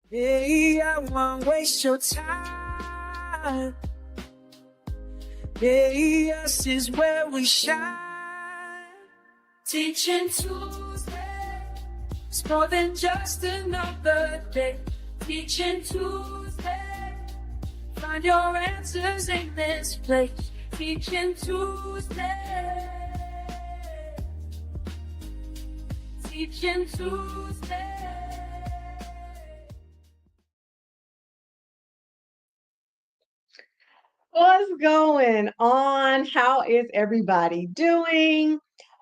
Hey, I won't waste your time. Hey, us is where we shine. Teaching Tuesday. It's more than just another day. Teaching Tuesday. Find your answers in this place. Teaching Tuesday. Teaching Tuesday. What's going on? How is everybody doing?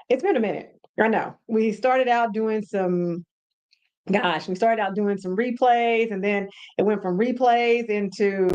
It's been a minute. I know. We started out doing some replays, and then it went from replays into,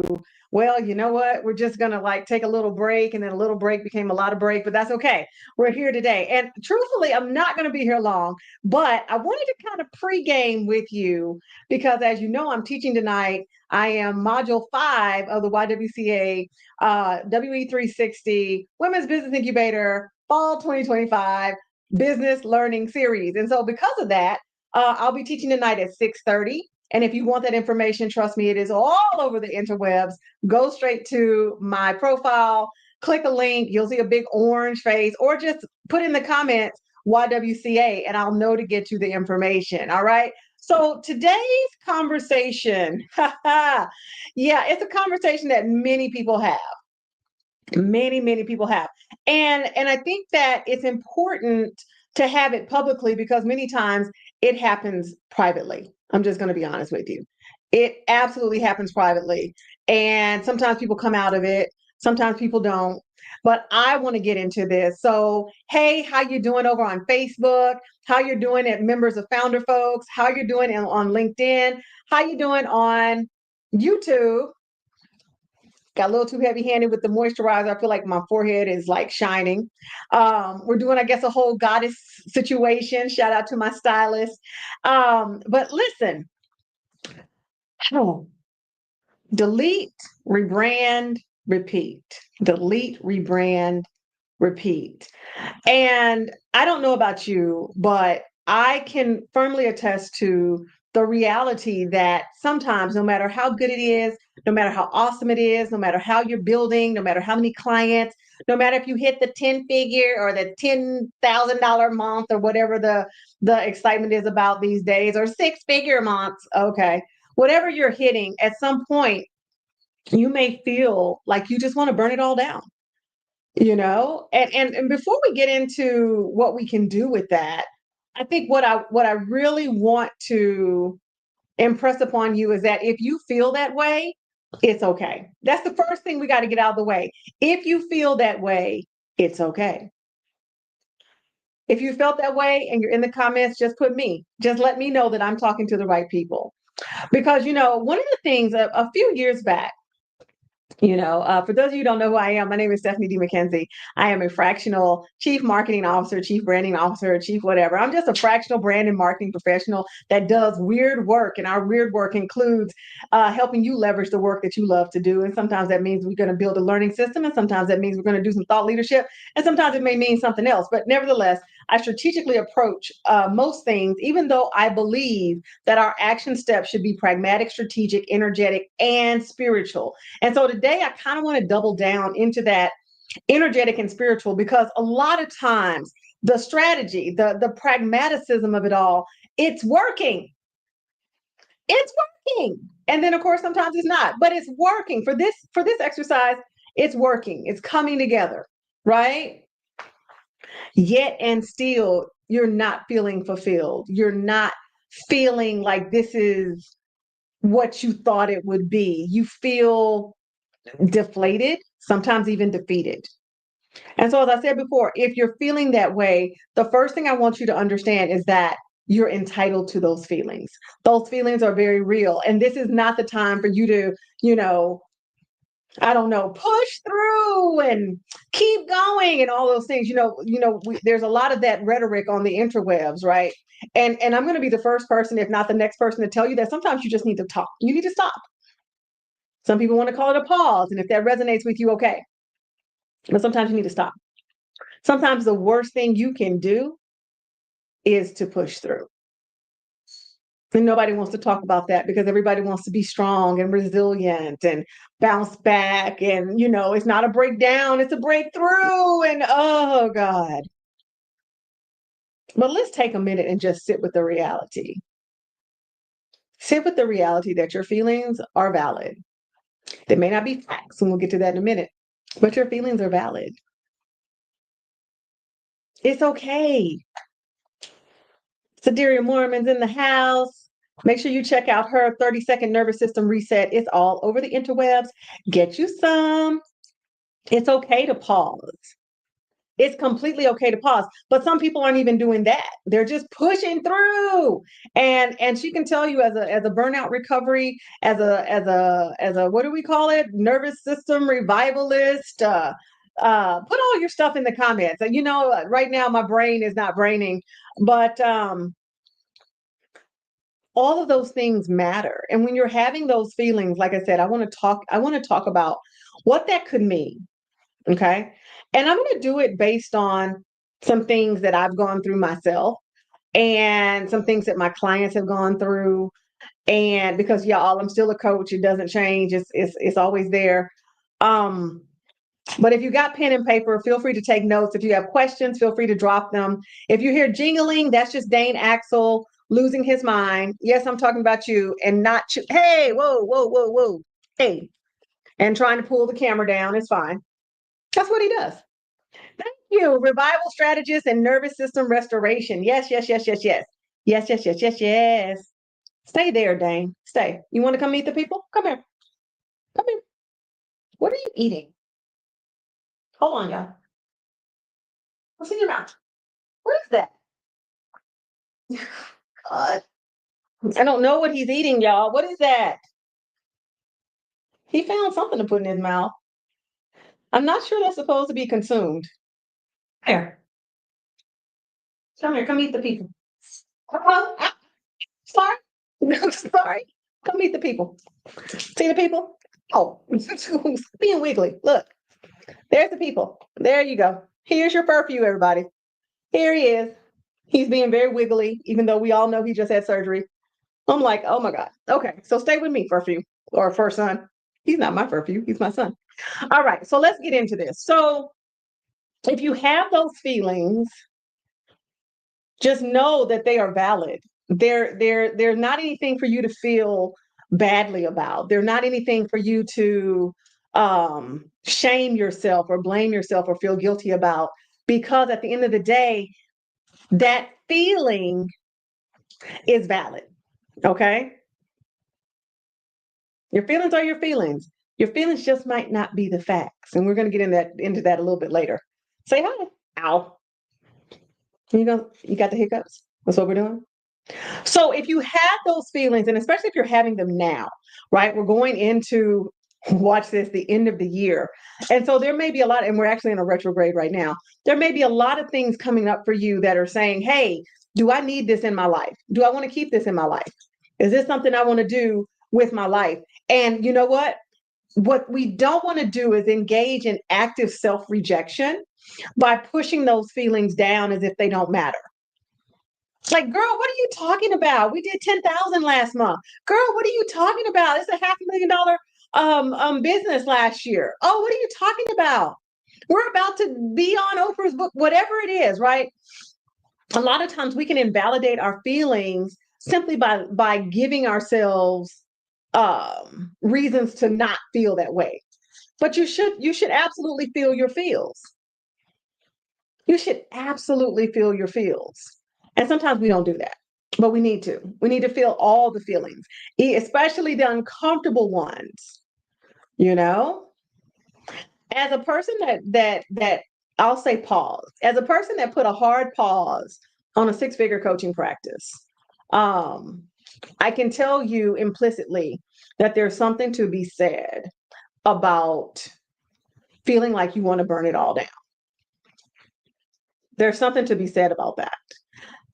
well, you know what? We're just going to like take a little break, and then a little break became a lot of break, but that's okay. We're here today. And truthfully, I'm not going to be here long, but I wanted to kind of pregame with you because as you know, I'm teaching tonight. I am module 5 of the YWCA WE360 Women's Business Incubator Fall 2025 Business Learning Series. And so because of that, I'll be teaching tonight at 6:30. And if you want that information, trust me, it is all over the interwebs. Go straight to my profile, click a link, you'll see a big orange face, or just put in the comments YWCA and I'll know to get you the information. All right. So today's conversation, yeah, it's a conversation that many people have. Many people have. And I think that it's important to have it publicly because many times it happens privately. I'm just going to be honest with you. It absolutely happens privately. And sometimes people come out of it, sometimes people don't. But I want to get into this. So, hey, how you doing over on Facebook? How you're doing at members of Founder Folks? How you're doing on LinkedIn? How you doing on YouTube? Got a little too heavy handed with the moisturizer. I feel like my forehead is like shining. We're doing, I guess, a whole goddess situation. Shout out to my stylist. But listen, delete, rebrand, repeat. Delete, rebrand, repeat. And I don't know about you, but I can firmly attest to the reality that sometimes, no matter how good it is, no matter how awesome it is, no matter how you're building, no matter how many clients, no matter if you hit the 10 figure or the $10,000 month or whatever the excitement is about these days, or 6 figure months, okay, whatever you're hitting, at some point, you may feel like you just want to burn it all down, and before we get into what we can do with that, I think what I really want to impress upon you is that if you feel that way, it's okay. That's the first thing we got to get out of the way. If you feel that way, it's okay. If you felt that way and you're in the comments, just let me know that I'm talking to the right people. Because one of the things a few years back, for those of you who don't know who I am, my name is Stephanie D. McKenzie. I am a fractional chief marketing officer, chief branding officer, chief whatever. I'm just a fractional brand and marketing professional that does weird work. And our weird work includes helping you leverage the work that you love to do. And sometimes that means we're going to build a learning system. And sometimes that means we're going to do some thought leadership. And sometimes it may mean something else. But nevertheless, I strategically approach most things, even though I believe that our action steps should be pragmatic, strategic, energetic, and spiritual. And so today I kind of want to double down into that energetic and spiritual because a lot of times the strategy, the pragmaticism of it all, it's working. It's working. And then of course sometimes it's not, but it's working. For this exercise, it's working. It's coming together, right? Yet and still you're not feeling fulfilled. You're not feeling like this is what you thought it would be. You feel deflated, sometimes even defeated. And so, as I said before, if you're feeling that way, the first thing I want you to understand is that you're entitled to those feelings. Those feelings are very real. And this is not the time for you to, you know, I don't know, push through and keep going and all those things. There's a lot of that rhetoric on the interwebs, right? And I'm going to be the first person, if not the next person, to tell you that sometimes you just need to talk. You need to stop. Some people want to call it a pause, and if that resonates with you, okay. But sometimes you need to stop. Sometimes the worst thing you can do is to push through. And nobody wants to talk about that because everybody wants to be strong and resilient and bounce back. And, it's not a breakdown, it's a breakthrough. And oh God. But let's take a minute and just sit with the reality. Sit with the reality that your feelings are valid. They may not be facts, and we'll get to that in a minute, but your feelings are valid. It's okay. Saderia Mormon's in the house. Make sure you check out her 30-second nervous system reset. It's all over the interwebs. Get you some. It's okay to pause. It's completely okay to pause. But some people aren't even doing that. They're just pushing through. And she can tell you as a burnout recovery, as a what do we call it? Nervous system revivalist. Put all your stuff in the comments. Right now my brain is not braining, but all of those things matter. And when you're having those feelings, like I said, I want to talk about what that could mean. Okay. And I'm going to do it based on some things that I've gone through myself and some things that my clients have gone through. And because y'all, I'm still a coach, it doesn't change. It's always there. But if you got pen and paper, feel free to take notes. If you have questions, feel free to drop them. If you hear jingling, that's just Dane Axel losing his mind. Yes, I'm talking about you and not you. Hey, whoa, whoa, whoa, whoa. Hey, and trying to pull the camera down is fine. That's what he does. Thank you. Revival strategist and nervous system restoration. Yes, yes, yes, yes, yes. Yes, yes, yes, yes, yes. Stay there, Dane. Stay. You want to come meet the people? Come here. Come here. What are you eating? Hold on, y'all. What's in your mouth? What is that? God. I don't know what he's eating, y'all. What is that? He found something to put in his mouth. I'm not sure that's supposed to be consumed. Here. Come here. Come meet the people. Ah, sorry. I'm sorry. Come meet the people. See the people? Oh, being wiggly. Look, there's the people. There you go. Here's your fur for you, everybody. Here he is. He's being very wiggly, even though we all know he just had surgery. I'm like, oh my God. Okay, so stay with me, Furfew, or Fur Son. He's not my Furfew, he's my son. All right, so let's get into this. So if you have those feelings, just know that they are valid. They're not anything for you to feel badly about. They're not anything for you to shame yourself or blame yourself or feel guilty about, because at the end of the day, that feeling is valid. Okay. Your feelings are your feelings. Your feelings just might not be the facts. And we're going to get into that a little bit later. Say hi. Ow. You got the hiccups? That's what we're doing. So if you have those feelings, and especially if you're having them now, right? We're going into, watch this, the end of the year. And so there may be a lot, and we're actually in a retrograde right now. There may be a lot of things coming up for you that are saying, hey, do I need this in my life? Do I want to keep this in my life? Is this something I want to do with my life? And you know what? What we don't want to do is engage in active self-rejection by pushing those feelings down as if they don't matter. Like, girl, what are you talking about? We did 10,000 last month. Girl, what are you talking about? It's a $500,000 business last year. Oh, what are you talking about? We're about to be on Oprah's book, whatever it is, right? A lot of times we can invalidate our feelings simply by giving ourselves reasons to not feel that way. But you should absolutely feel your feels. You should absolutely feel your feels. And sometimes we don't do that, but we need to. We need to feel all the feelings, especially the uncomfortable ones. You know, as a person that I'll say pause. As a person that put a hard pause on a six-figure coaching practice, I can tell you implicitly that there's something to be said about feeling like you want to burn it all down. There's something to be said about that.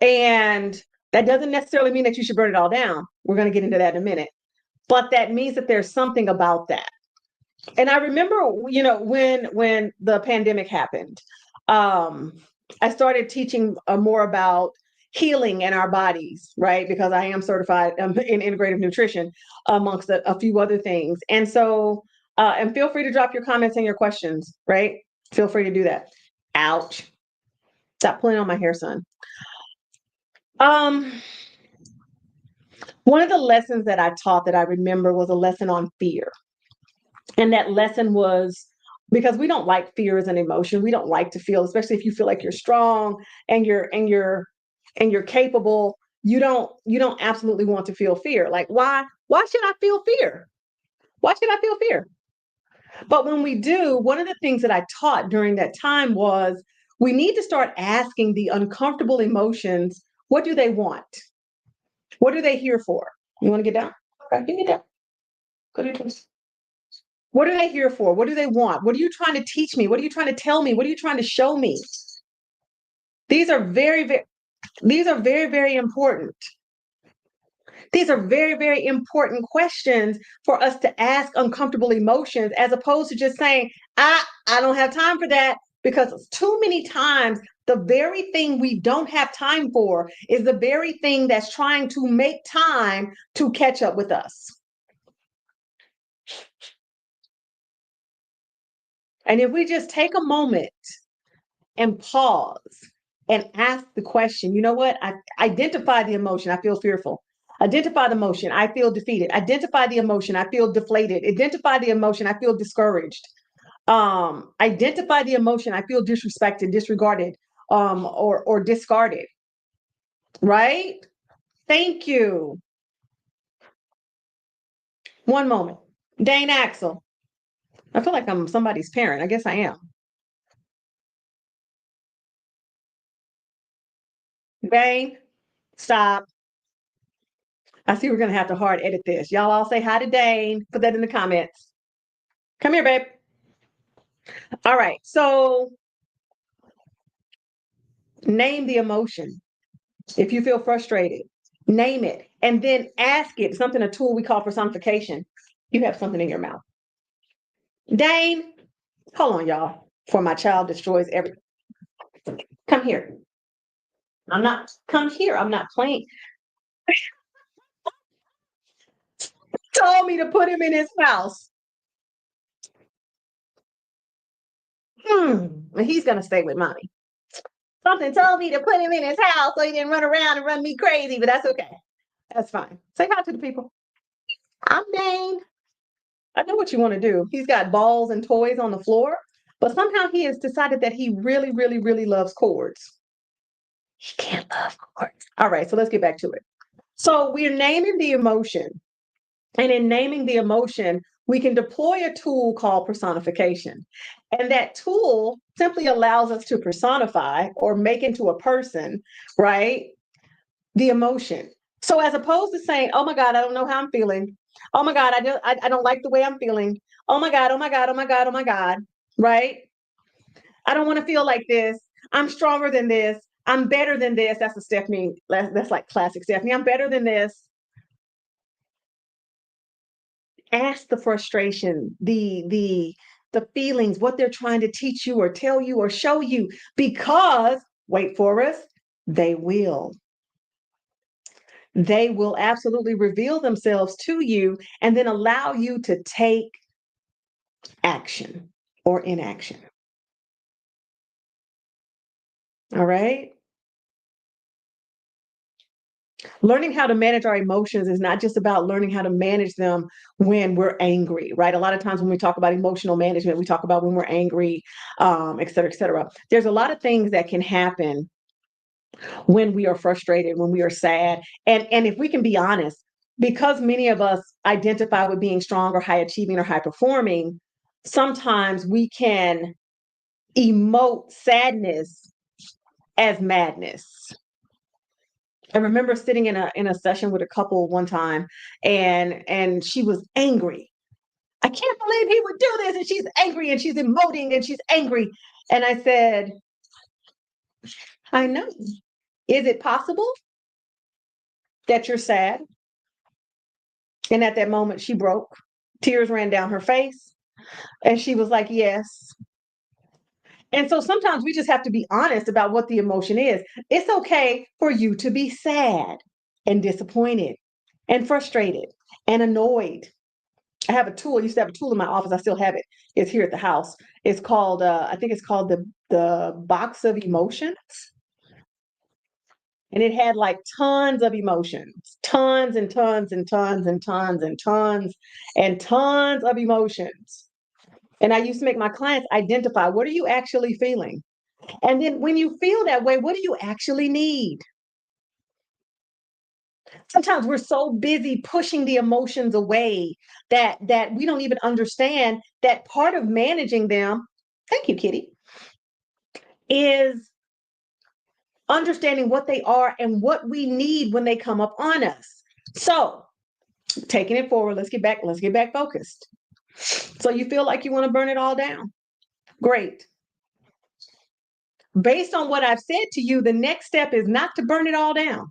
And that doesn't necessarily mean that you should burn it all down. We're going to get into that in a minute. But that means that there's something about that. And I remember, when the pandemic happened, I started teaching more about healing in our bodies, right? Because I am certified in integrative nutrition, amongst a few other things. And so, and feel free to drop your comments and your questions, right? Feel free to do that. Ouch. Stop pulling on my hair, son. Um, one of the lessons that I taught that I remember was a lesson on fear. And that lesson was because we don't like fear as an emotion. We don't like to feel, especially if you feel like you're strong and you're capable. You don't absolutely want to feel fear. Like, why should I feel fear? Why should I feel fear? But when we do, one of the things that I taught during that time was we need to start asking the uncomfortable emotions, what do they want? What are they here for? You want to get down? Okay, you get down. Go to your What are they here for? What do they want? What are you trying to teach me? What are you trying to tell me? What are you trying to show me? These are very important. These are very, very important questions for us to ask uncomfortable emotions, as opposed to just saying, I don't have time for that. Because too many times, the very thing we don't have time for is the very thing that's trying to make time to catch up with us. And if we just take a moment and pause and ask the question, you know what? I identify the emotion. I feel fearful. Identify the emotion. I feel defeated. Identify the emotion. I feel deflated. Identify the emotion. I feel discouraged. Identify the emotion. I feel disrespected, disregarded, or discarded. Right? Thank you. One moment. Dane Axel. I feel like I'm somebody's parent. I guess I am. Dane, stop. I see we're going to have to hard edit this. Y'all all say hi to Dane. Put that in the comments. Come here, babe. All right. So name the emotion. If you feel frustrated, name it and then ask it. Something, a tool we call personification. You have something in your mouth. Dane, hold on, y'all. For my child destroys everything. Come here. Come here. I'm not playing. Told me to put him in his house. And he's going to stay with mommy. Something told me to put him in his house so he didn't run around and run me crazy, but that's okay. That's fine. Say hi to the people. I'm Dane. I know what you want to do. He's got balls and toys on the floor, but somehow he has decided that he really, really, really loves cords. He can't love cords. All right, so let's get back to it. So we're naming the emotion. And in naming the emotion, we can deploy a tool called personification. And that tool simply allows us to personify or make into a person, right? The emotion. So as opposed to saying, oh my God, I don't know how I'm feeling. Oh my God, I don't like the way I'm feeling. Oh my God, oh my God, oh my God, oh my God, right? I don't want to feel like this. I'm stronger than this. I'm better than this. That's a Stephanie, that's like classic Stephanie. I'm better than this. Ask the frustration, the feelings, what they're trying to teach you or tell you or show you, because wait for us, they will. They will absolutely reveal themselves to you and then allow you to take action or inaction. All right. Learning how to manage our emotions is not just about learning how to manage them when we're angry, right? A lot of times when we talk about emotional management, we talk about when we're angry, et cetera, et cetera. There's a lot of things that can happen when we are frustrated, when we are sad. And if we can be honest, because many of us identify with being strong or high achieving or high performing, sometimes we can emote sadness as madness. I remember sitting in a session with a couple one time, and she was angry. I can't believe he would do this, and she's angry, and she's emoting, and she's angry. And I said, I know. Is it possible that you're sad? And at that moment, she broke. Tears ran down her face, and she was like, yes. And so sometimes we just have to be honest about what the emotion is. It's okay for you to be sad and disappointed and frustrated and annoyed. I have a tool. I used to have a tool in my office. I still have it. It's here at the house. It's called, I think it's called the box of emotions. And it had like tons of emotions, tons and tons and tons and tons and tons and tons of emotions. And I used to make my clients identify, what are you actually feeling? And then when you feel that way, what do you actually need? Sometimes we're so busy pushing the emotions away that we don't even understand that part of managing them, thank you, Kitty, is understanding what they are and what we need when they come up on us. So, taking it forward, let's get back focused. So you feel like you want to burn it all down. Great. Based on what I've said to you, the next step is not to burn it all down.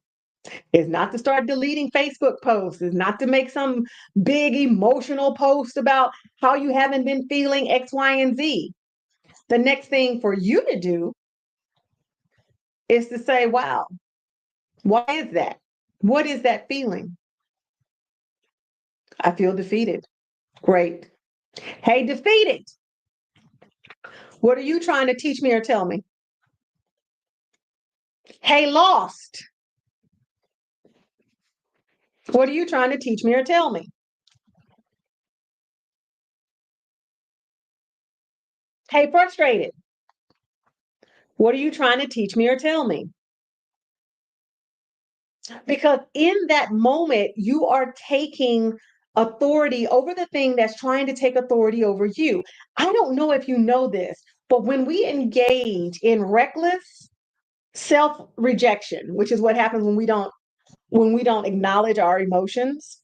Is not to start deleting Facebook posts, is not to make some big emotional post about how you haven't been feeling X, Y, and Z. The next thing for you to do is to say, wow, why is that? What is that feeling? I feel defeated. Great. Hey, defeated. What are you trying to teach me or tell me? Hey, lost. What are you trying to teach me or tell me? Hey, frustrated. What are you trying to teach me or tell me? Because in that moment, you are taking authority over the thing that's trying to take authority over you. I don't know if you know this, but when we engage in reckless self-rejection, which is what happens when we don't acknowledge our emotions,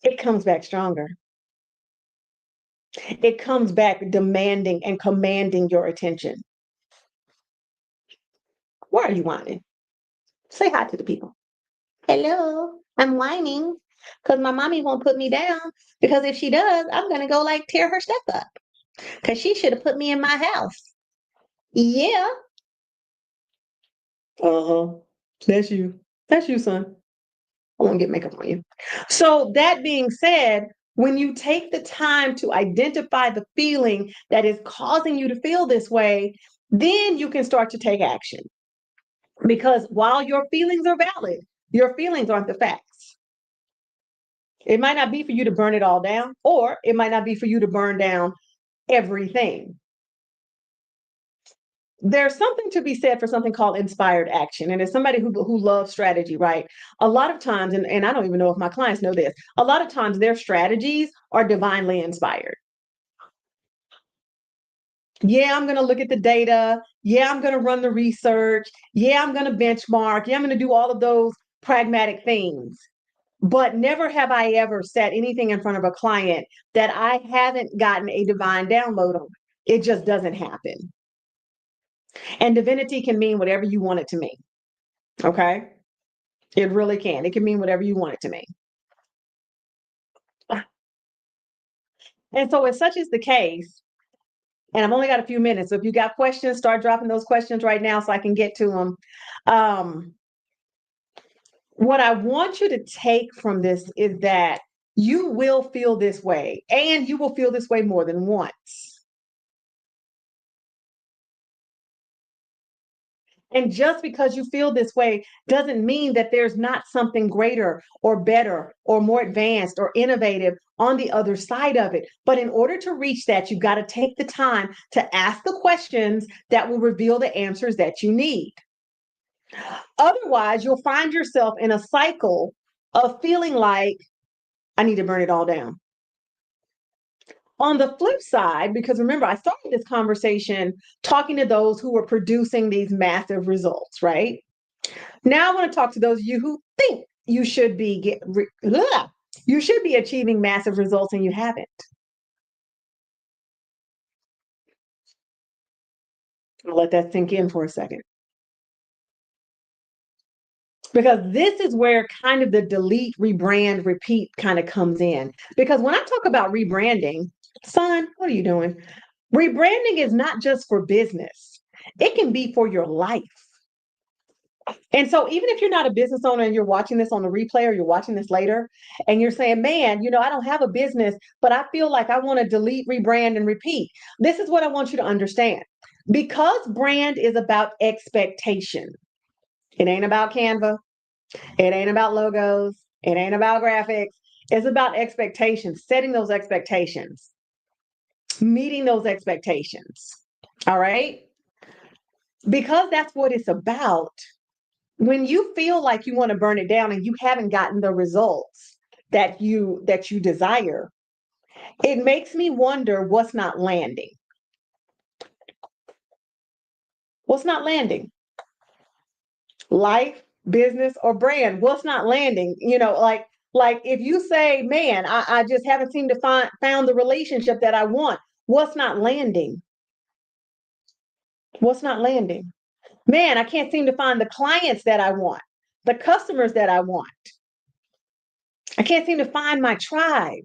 it comes back stronger. It comes back demanding and commanding your attention. Why are you whining? Say hi to the people. Hello, I'm whining because my mommy won't put me down. Because if she does, I'm gonna go like tear her stuff up. Because she should have put me in my house. Yeah. Uh-huh. That's you. That's you, son. I won't get makeup on you. So that being said, when you take the time to identify the feeling that is causing you to feel this way, then you can start to take action. Because while your feelings are valid, your feelings aren't the facts. It might not be for you to burn it all down, or it might not be for you to burn down everything. There's something to be said for something called inspired action. And as somebody who loves strategy, right? A lot of times, and I don't even know if my clients know this, a lot of times their strategies are divinely inspired. Yeah, I'm going to look at the data. Yeah, I'm going to run the research. Yeah, I'm going to benchmark. Yeah, I'm going to do all of those pragmatic things. But never have I ever said anything in front of a client that I haven't gotten a divine download on. It just doesn't happen. And divinity can mean whatever you want it to mean. Okay. It really can. It can mean whatever you want it to mean. And so, if such is the case, and I've only got a few minutes, so if you got questions, start dropping those questions right now so I can get to them. What I want you to take from this is that you will feel this way, and you will feel this way more than once. And just because you feel this way doesn't mean that there's not something greater or better or more advanced or innovative on the other side of it. But in order to reach that, you've got to take the time to ask the questions that will reveal the answers that you need. Otherwise, you'll find yourself in a cycle of feeling like, I need to burn it all down. On the flip side, because remember, I started this conversation talking to those who were producing these massive results, right? Now I want to talk to those of you who think you should be you should be achieving massive results and you haven't. I'll let that sink in for a second. Because this is where kind of the delete, rebrand, repeat kind of comes in. Because when I talk about rebranding, son, what are you doing? Rebranding is not just for business, it can be for your life. And so, even if you're not a business owner and you're watching this on the replay or you're watching this later and you're saying, man, I don't have a business, but I feel like I want to delete, rebrand, and repeat. This is what I want you to understand. Because brand is about expectation, it ain't about Canva, it ain't about logos, it ain't about graphics. It's about expectations, setting those expectations, meeting those expectations. All right. Because that's what it's about. When you feel like you want to burn it down and you haven't gotten the results that you desire, it makes me wonder what's not landing. What's not landing? Life, business, or brand? What's not landing? Like if you say, man, I just haven't seemed to found the relationship that I want. What's not landing? What's not landing? Man, I can't seem to find the clients that I want, the customers that I want. I can't seem to find my tribe.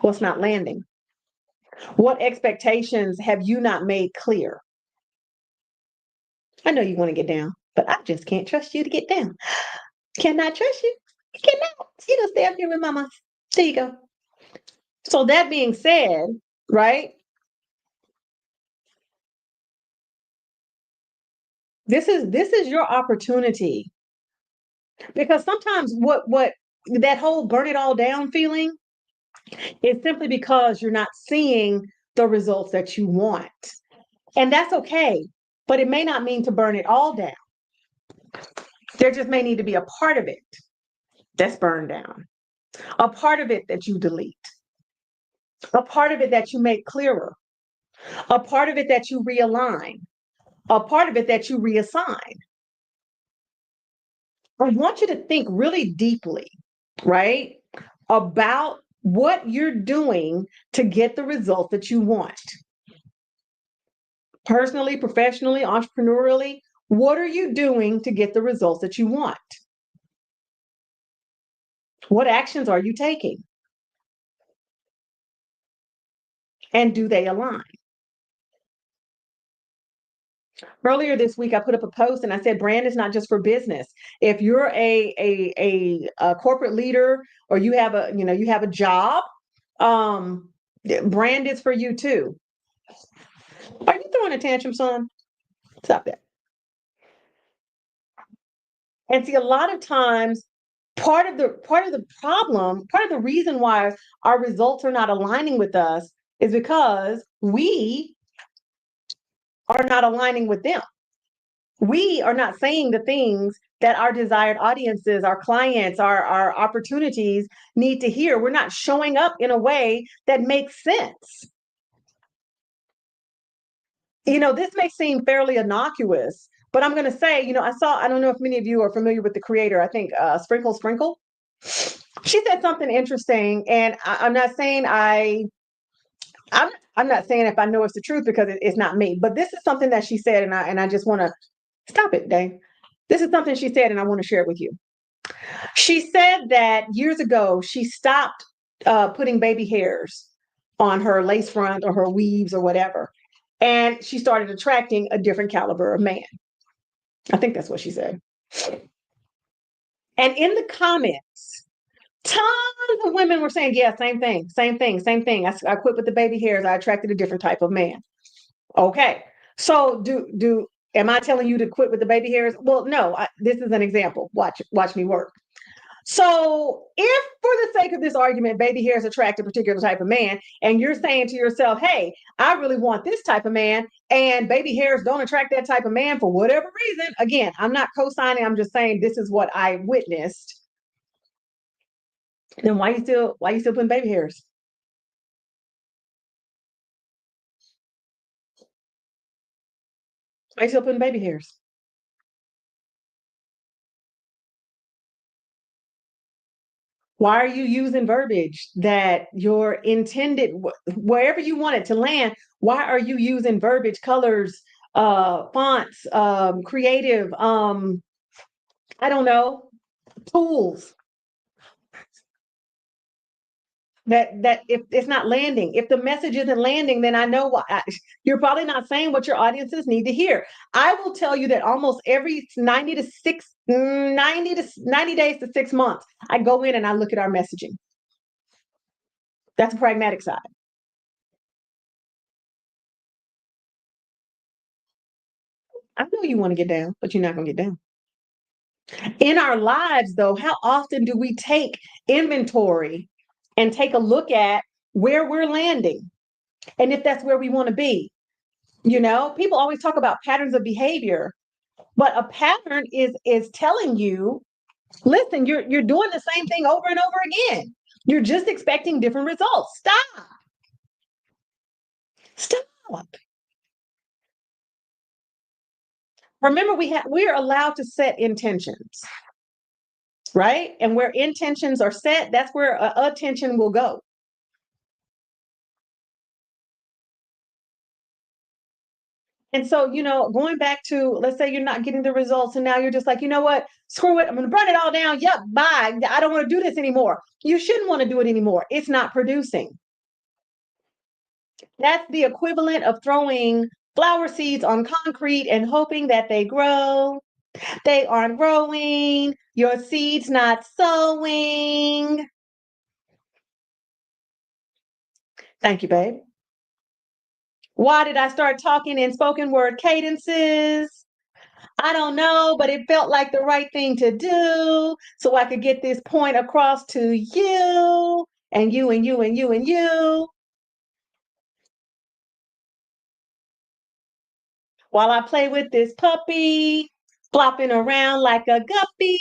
What's not landing? What expectations have you not made clear? I know you want to get down, but I just can't trust you to get down. Cannot trust you. Cannot. You don't stay up here with mama. There you go. So that being said, right? This is your opportunity, because sometimes what that whole burn it all down feeling is simply because you're not seeing the results that you want. And that's okay, but it may not mean to burn it all down. There just may need to be a part of it that's burned down, a part of it that you delete, a part of it that you make clearer, a part of it that you realign, a part of it that you reassign. I want you to think really deeply, right, about what you're doing to get the result that you want. Personally, professionally, entrepreneurially, what are you doing to get the results that you want? What actions are you taking? And do they align? Earlier this week, I put up a post and I said, brand is not just for business. If you're a corporate leader, or you have a job, um, brand is for you too. Are you throwing a tantrum, son? Stop that. And see, a lot of times, part of the problem, part of the reason why our results are not aligning with us is because we are not aligning with them. We are not saying the things that our desired audiences, our clients, our opportunities need to hear. We're not showing up in a way that makes sense. This may seem fairly innocuous, but I'm going to say, I don't know if many of you are familiar with the creator. I think Sprinkle Sprinkle. She said something interesting, and I'm not saying I'm not saying if I know it's the truth, because it's not me. But this is something that she said, and I just want to stop it, Dave. This is something she said, and I want to share it with you. She said that years ago she stopped putting baby hairs on her lace front or her weaves or whatever, and she started attracting a different caliber of man. I think that's what she said. And in the comments, tons of women were saying, yeah, same thing, same thing, same thing. I quit with the baby hairs. I attracted a different type of man. Okay. So am I telling you to quit with the baby hairs? Well, no, this is an example. Watch me work. So if, for the sake of this argument, baby hairs attract a particular type of man, and you're saying to yourself, hey, I really want this type of man, and baby hairs don't attract that type of man for whatever reason, again, I'm not co-signing, I'm just saying this is what I witnessed. Then why you still putting baby hairs? Why you still putting baby hairs? Why are you using verbiage that your intended, wherever you want it to land? Why are you using verbiage, colors, fonts, creative, I don't know, tools That if it's not landing, if the message isn't landing, then I know why. You're probably not saying what your audiences need to hear. I will tell you that almost every 90 days to 6 months, I go in and I look at our messaging. That's a pragmatic side. I know you want to get down, but you're not going to get down. In our lives, though, how often do we take inventory and take a look at where we're landing and if that's where we want to be? People always talk about patterns of behavior, but a pattern is telling you, listen, you're doing the same thing over and over again. You're just expecting different results. Stop. Stop. Remember, we're allowed to set intentions, right? And where intentions are set, that's where attention will go. And so, going back to, let's say you're not getting the results, and now you're just like, you know what? Screw it. I'm going to burn it all down. Yep. Bye. I don't want to do this anymore. You shouldn't want to do it anymore. It's not producing. That's the equivalent of throwing flower seeds on concrete and hoping that they grow. They aren't growing. Your seed's not sowing. Thank you, babe. Why did I start talking in spoken word cadences? I don't know, but it felt like the right thing to do so I could get this point across to you and you and you and you and you while I play with this puppy, flopping around like a guppy.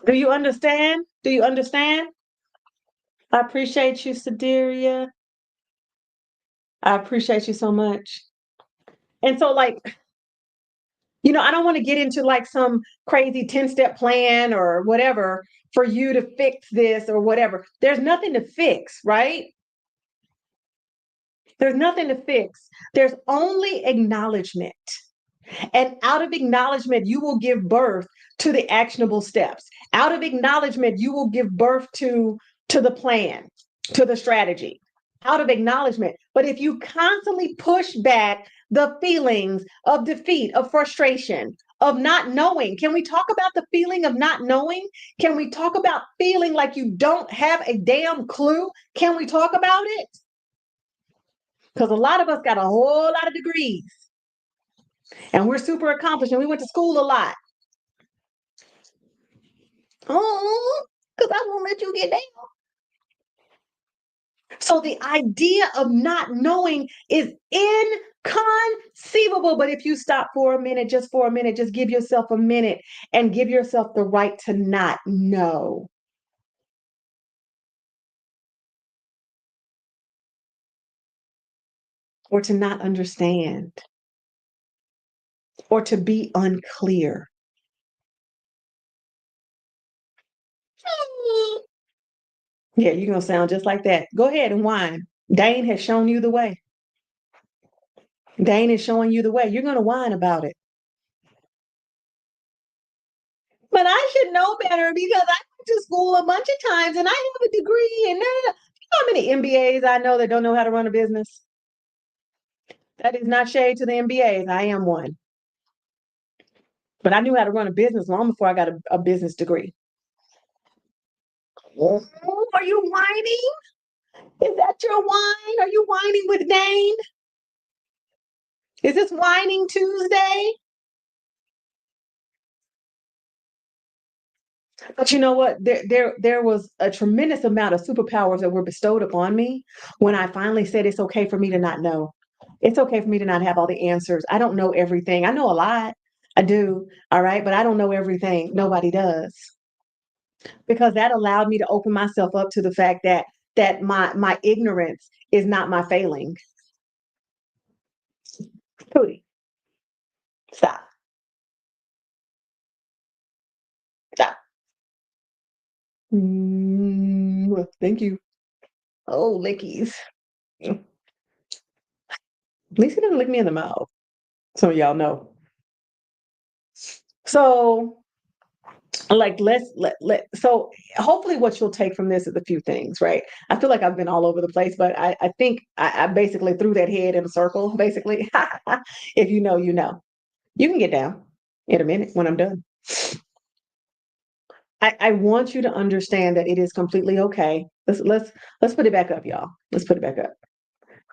Do you understand? Do you understand? I appreciate you, Sideria. I appreciate you so much. And so, I don't want to get into like some crazy 10-step plan or whatever for you to fix this or whatever. There's nothing to fix, right? There's nothing to fix. There's only acknowledgement. And out of acknowledgement, you will give birth to the actionable steps. Out of acknowledgement, you will give birth to the plan, to the strategy. Out of acknowledgement. But if you constantly push back the feelings of defeat, of frustration, of not knowing, can we talk about the feeling of not knowing? Can we talk about feeling like you don't have a damn clue? Can we talk about it? Because a lot of us got a whole lot of degrees and we're super accomplished and we went to school a lot. Oh, because I won't let you get down. So the idea of not knowing is inconceivable. But if you stop for a minute, just for a minute, just give yourself a minute and give yourself the right to not know. Or to not understand. Or to be unclear. Yeah, you're going to sound just like that. Go ahead and whine. Dane has shown you the way. Dane is showing you the way. You're going to whine about it. But I should know better because I went to school a bunch of times and I have a degree. And you know how many MBAs I know that don't know how to run a business? That is not shade to the MBAs. I am one. But I knew how to run a business long before I got a business degree. Oh, are you whining? Is that your whine? Are you whining with Dane? Is this whining Tuesday? But you know what? There was a tremendous amount of superpowers that were bestowed upon me when I finally said it's okay for me to not know. It's okay for me to not have all the answers. I don't know everything. I know a lot. I do. All right. But I don't know everything. Nobody does. Because that allowed me to open myself up to the fact that my ignorance is not my failing. Cody, stop. Stop. Thank you. Oh, lickies. At least he didn't lick me in the mouth. Some of y'all know. So like so hopefully what you'll take from this is a few things, right? I feel like I've been all over the place, but I think I basically threw that head in a circle, basically. If you know, you know. You can get down in a minute when I'm done. I want you to understand that it is completely okay. Let's put it back up, y'all. Let's put it back up.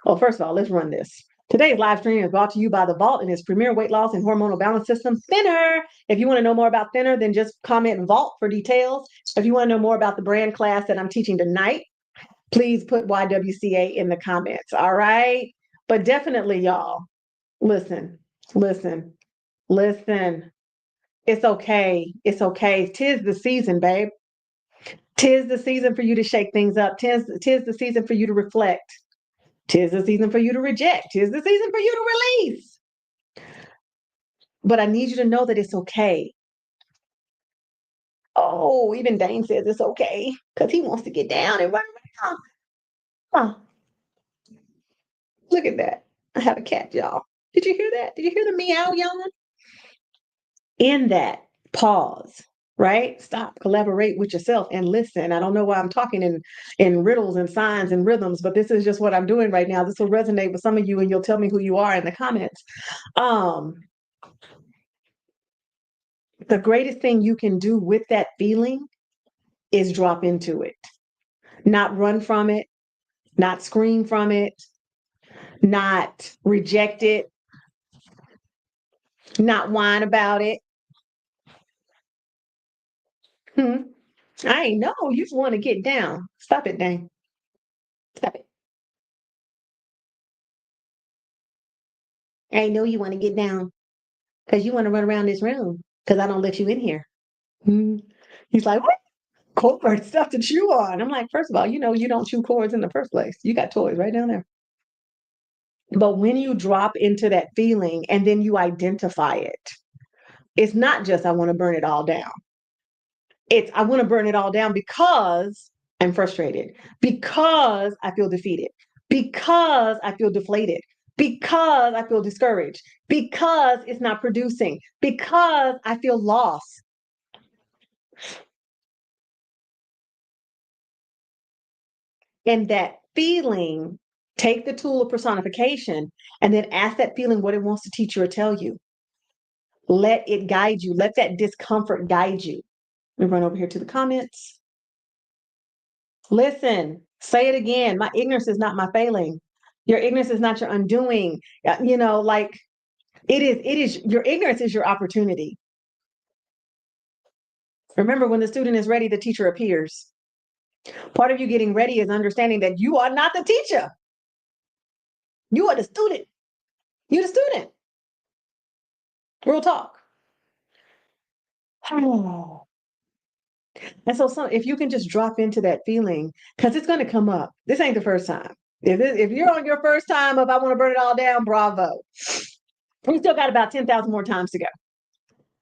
Well, first of all, let's run this. Today's live stream is brought to you by The Vault and its premier weight loss and hormonal balance system, Thinner. If you want to know more about Thinner, then just comment Vault for details. If you want to know more about the brand class that I'm teaching tonight, please put YWCA in the comments. All right. But definitely, y'all, listen, listen, listen. It's okay. It's okay. Tis the season, babe. Tis the season for you to shake things up. Tis the season for you to reflect. Tis the season for you to reject. Tis the season for you to release. But I need you to know that it's okay. Oh, even Dane says it's okay because he wants to get down and run around. Huh. Look at that. I have a cat, y'all. Did you hear that? Did you hear the meow yawn? In that, pause, right? Stop, collaborate with yourself and listen. I don't know why I'm talking in riddles and signs and rhythms, but this is just what I'm doing right now. This will resonate with some of you and you'll tell me who you are in the comments. The greatest thing you can do with that feeling is drop into it, not run from it, not scream from it, not reject it, not whine about it. I know you just want to get down. Stop it, Dane. Stop it. I know you want to get down because you want to run around this room because I don't let you in here. Hmm. He's like, what? Cord stuff to chew on. I'm like, first of all, you know you don't chew cords in the first place. You got toys right down there. But when you drop into that feeling and then you identify it, it's not just I want to burn it all down. It's I want to burn it all down because I'm frustrated, because I feel defeated, because I feel deflated, because I feel discouraged, because it's not producing, because I feel lost. And that feeling, take the tool of personification and then ask that feeling what it wants to teach you or tell you. Let it guide you. Let that discomfort guide you. Let me run over here to the comments. Listen, say it again. My ignorance is not my failing. Your ignorance is not your undoing. You know, like it is your ignorance is your opportunity. Remember, when the student is ready, the teacher appears. Part of you getting ready is understanding that you are not the teacher. You are the student. You're the student. Real talk. And so if you can just drop into that feeling, because it's going to come up. This ain't the first time. If you're on your first time of I want to burn it all down, bravo. We still got about 10,000 more times to go.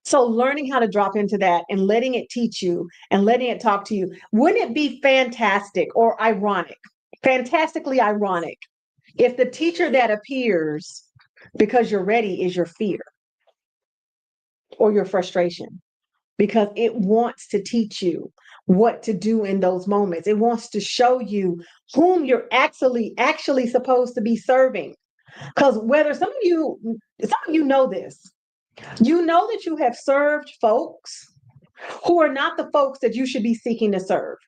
So learning how to drop into that and letting it teach you and letting it talk to you, wouldn't it be fantastic or ironic, fantastically ironic, if the teacher that appears because you're ready is your fear or your frustration? Because it wants to teach you what to do in those moments. It wants to show you whom you're actually supposed to be serving. Because whether some of you know this, you know that you have served folks who are not the folks that you should be seeking to serve.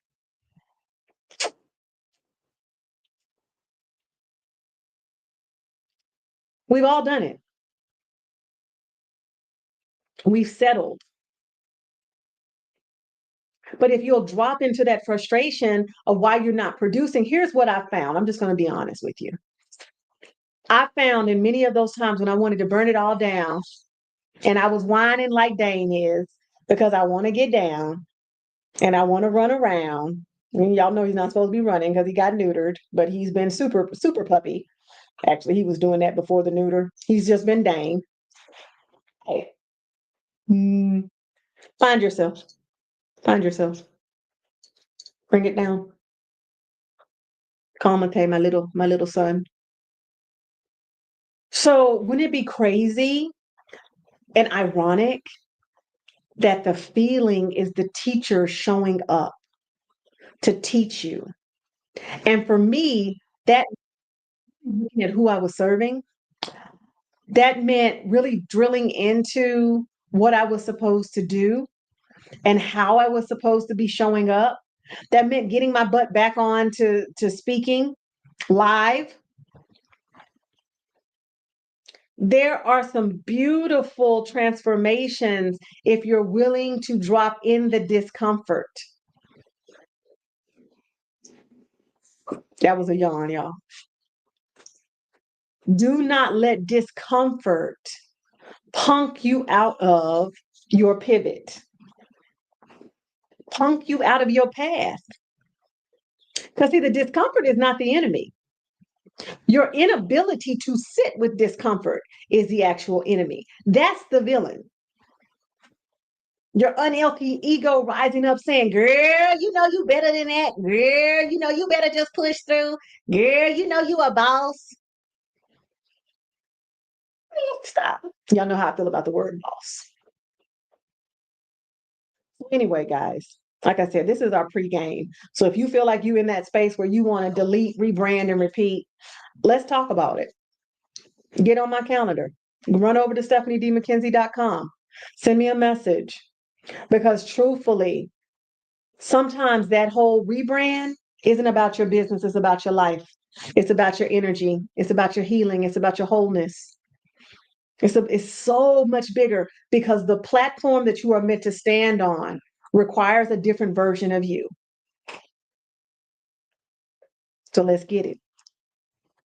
We've all done it. We've settled. But if you'll drop into that frustration of why you're not producing, here's what I found. I'm just going to be honest with you. I found in many of those times when I wanted to burn it all down and I was whining like Dane is because I want to get down and I want to run around. And y'all know he's not supposed to be running because he got neutered, but he's been super puppy. Actually, he was doing that before the neuter. He's just been Dane. Hey. Find yourself. Find yourself. Bring it down. Calmate, my little son. So wouldn't it be crazy and ironic that the feeling is the teacher showing up to teach you. And for me, that looking at who I was serving, that meant really drilling into what I was supposed to do and how I was supposed to be showing up. That meant getting my butt back on to speaking live. There are some beautiful transformations if you're willing to drop in the discomfort. That was a yawn, y'all. Do not let discomfort punk you out of your pivot, punk you out of your path. Because, see, the discomfort is not the enemy. Your inability to sit with discomfort is the actual enemy. That's the villain. Your unhealthy ego rising up saying, girl, you know you better than that. Girl, you know you better just push through. Girl, you know you a boss. Stop. Y'all know how I feel about the word boss. Anyway, guys, like I said, this is our pregame. So if you feel like you in that space where you want to delete, rebrand, and repeat, let's talk about it. Get on my calendar. Run over to stephaniedmckenzie.com. Send me a message. Because truthfully, sometimes that whole rebrand isn't about your business, it's about your life. It's about your energy. It's about your healing. It's about your wholeness. It's so much bigger because the platform that you are meant to stand on requires a different version of you. So let's get it.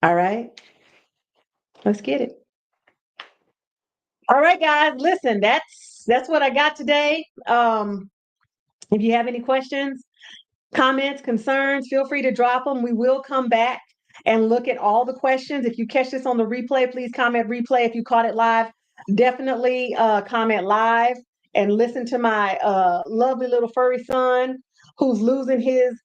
All right? Let's get it. All right, guys, listen, that's what I got today. If you have any questions, comments, concerns, feel free to drop them. We will come back and look at all the questions. If you catch this on the replay, please comment replay. If you caught it live, definitely comment live and listen to my lovely little furry son who's losing his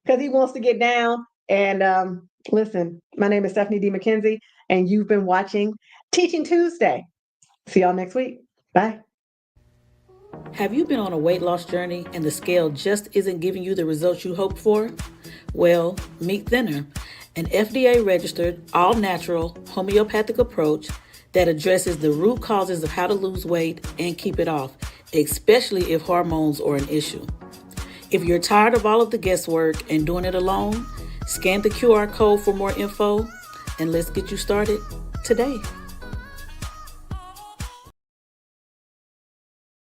because he wants to get down. And listen, my name is Stephanie D. McKenzie, and you've been watching Teaching Tuesday. See y'all next week. Bye. Have you been on a weight loss journey and the scale just isn't giving you the results you hoped for? Well, meet Thinner, an FDA-registered, all-natural, homeopathic approach that addresses the root causes of how to lose weight and keep it off, especially if hormones are an issue. If you're tired of all of the guesswork and doing it alone, scan the QR code for more info, and let's get you started today.